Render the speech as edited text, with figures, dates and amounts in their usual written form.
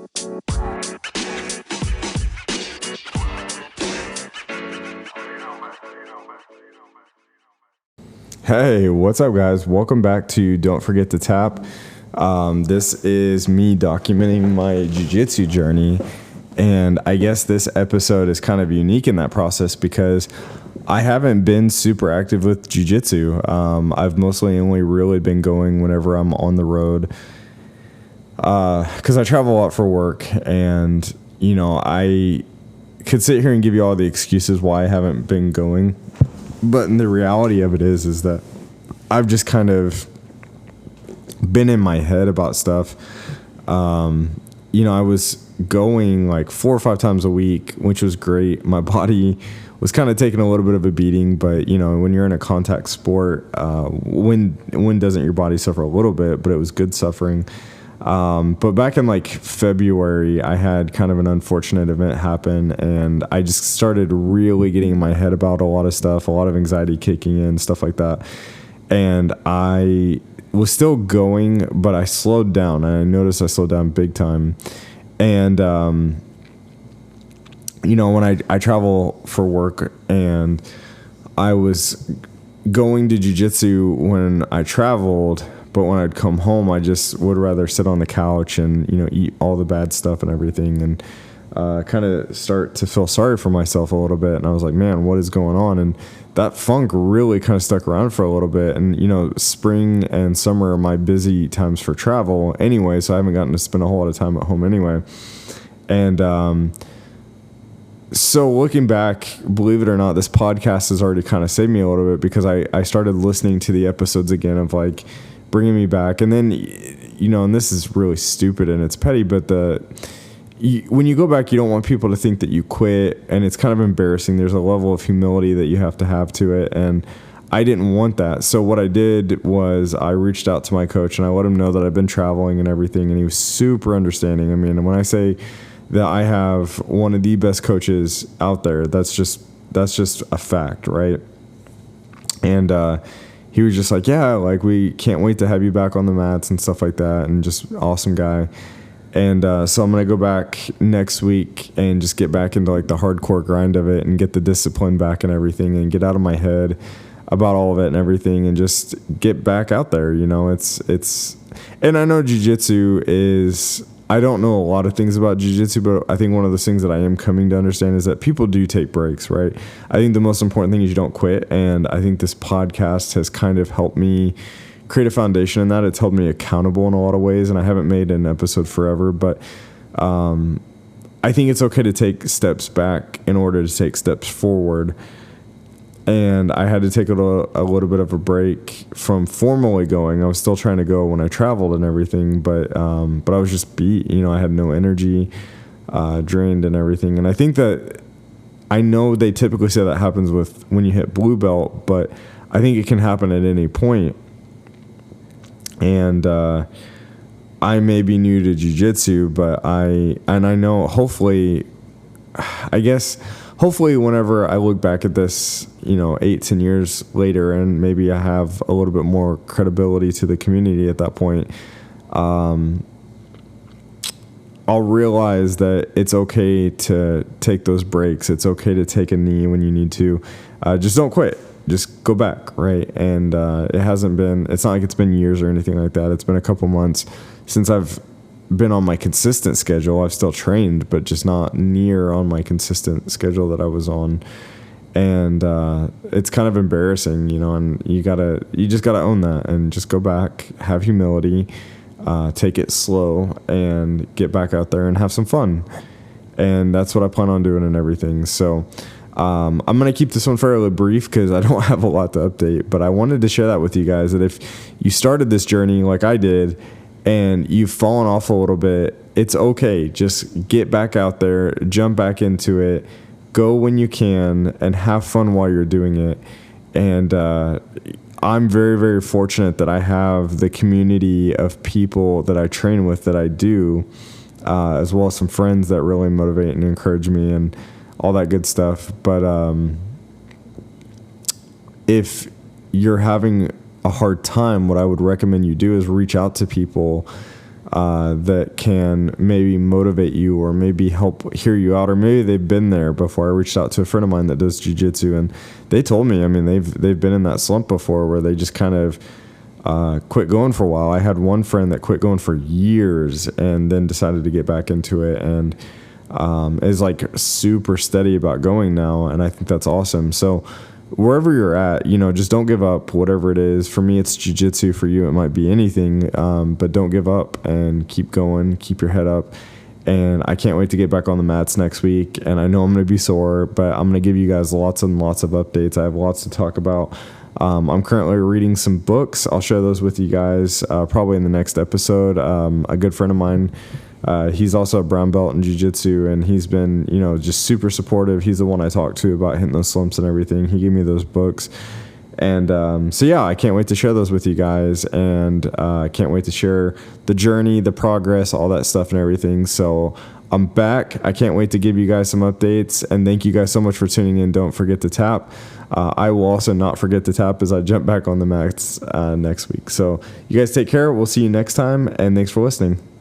Hey, what's up, guys? Welcome back to Don't Forget to Tap. This is me documenting my jiu-jitsu journey, and I guess this episode is kind of unique in that process because I haven't been super active with jiu-jitsu. I've mostly only really been going whenever I'm on the road because I travel a lot for work, and I could sit here and give you all the excuses why I haven't been going. But the reality of it is that I've just kind of been in my head about stuff. I was going like 4 or 5 times a week, which was great. My body was kind of taking a little bit of a beating, but when you're in a contact sport, when doesn't your body suffer a little bit? But it was good suffering. But back in like February, I had kind of an unfortunate event happen, and I just started really getting in my head about a lot of stuff, a lot of anxiety kicking in, stuff like that. And I was still going, but I slowed down, and I noticed I slowed down big time. And, when I travel for work, and I was going to jiu-jitsu when I traveled, but when I'd come home, I just would rather sit on the couch and, eat all the bad stuff and everything, and kind of start to feel sorry for myself a little bit. And I was like, man, what is going on? And that funk really kind of stuck around for a little bit. And, spring and summer are my busy times for travel anyway, so I haven't gotten to spend a whole lot of time at home anyway. And so looking back, believe it or not, this podcast has already kind of saved me a little bit, because I started listening to the episodes again of like bringing me back. And then, and this is really stupid and it's petty, but when you go back, you don't want people to think that you quit, and it's kind of embarrassing. There's a level of humility that you have to it, and I didn't want that. So what I did was I reached out to my coach, and I let him know that I've been traveling and everything, and he was super understanding. I mean, when I say that I have one of the best coaches out there, that's just a fact, right? And he was just like, yeah, like, we can't wait to have you back on the mats and stuff like that, and just awesome guy. And so I'm going to go back next week and just get back into like the hardcore grind of it, and get the discipline back and everything, and get out of my head about all of it and everything, and just get back out there. It's and I know jiu-jitsu is, I don't know a lot of things about jiu-jitsu, but I think one of those things that I am coming to understand is that people do take breaks, right? I think the most important thing is you don't quit. And I think this podcast has kind of helped me create a foundation in that. It's held me accountable in a lot of ways, and I haven't made an episode forever, but I think it's okay to take steps back in order to take steps forward. And I had to take a little bit of a break from formally going. I was still trying to go when I traveled and everything, but I was just beat. I had no energy, drained and everything. And I think that, I know they typically say that happens with when you hit blue belt, but I think it can happen at any point. And I may be new to jiu-jitsu, but I know hopefully whenever I look back at this, 8-10 years later, and maybe I have a little bit more credibility to the community at that point, I'll realize that it's okay to take those breaks. It's okay to take a knee when you need to. Just don't quit. Just go back, right? And it's not like it's been years or anything like that. It's been a couple months since I've been on my consistent schedule. I've still trained, but just not near on my consistent schedule that I was on. And it's kind of embarrassing, and you just gotta own that, and just go back, have humility, take it slow, and get back out there and have some fun. And that's what I plan on doing and everything. So I'm going to keep this one fairly brief because I don't have a lot to update, but I wanted to share that with you guys, that if you started this journey like I did and you've fallen off a little bit, it's okay. Just get back out there, jump back into it, go when you can, and have fun while you're doing it. And I'm very, very fortunate that I have the community of people that I train with that I do, as well as some friends that really motivate and encourage me and all that good stuff. But if you're having a hard time, what I would recommend you do is reach out to people that can maybe motivate you or maybe help hear you out, or maybe they've been there before. I reached out to a friend of mine that does jiu-jitsu, and they told me, I mean, they've been in that slump before where they just kind of quit going for a while. I had one friend that quit going for years and then decided to get back into it, and is like super steady about going now, and I think that's awesome. So wherever you're at, just don't give up, whatever it is. For me, it's jiu-jitsu. For you, it might be anything, but don't give up and keep going, keep your head up. And I can't wait to get back on the mats next week. And I know I'm going to be sore, but I'm going to give you guys lots and lots of updates. I have lots to talk about. I'm currently reading some books. I'll share those with you guys probably in the next episode. A good friend of mine, he's also a brown belt in jiu-jitsu, and he's been, just super supportive. He's the one I talked to about hitting those slumps and everything. He gave me those books. And so, yeah, I can't wait to share those with you guys, and I can't wait to share the journey, the progress, all that stuff and everything. So I'm back. I can't wait to give you guys some updates, and thank you guys so much for tuning in. Don't forget to tap. I will also not forget to tap as I jump back on the mats next week. So you guys take care. We'll see you next time, and thanks for listening.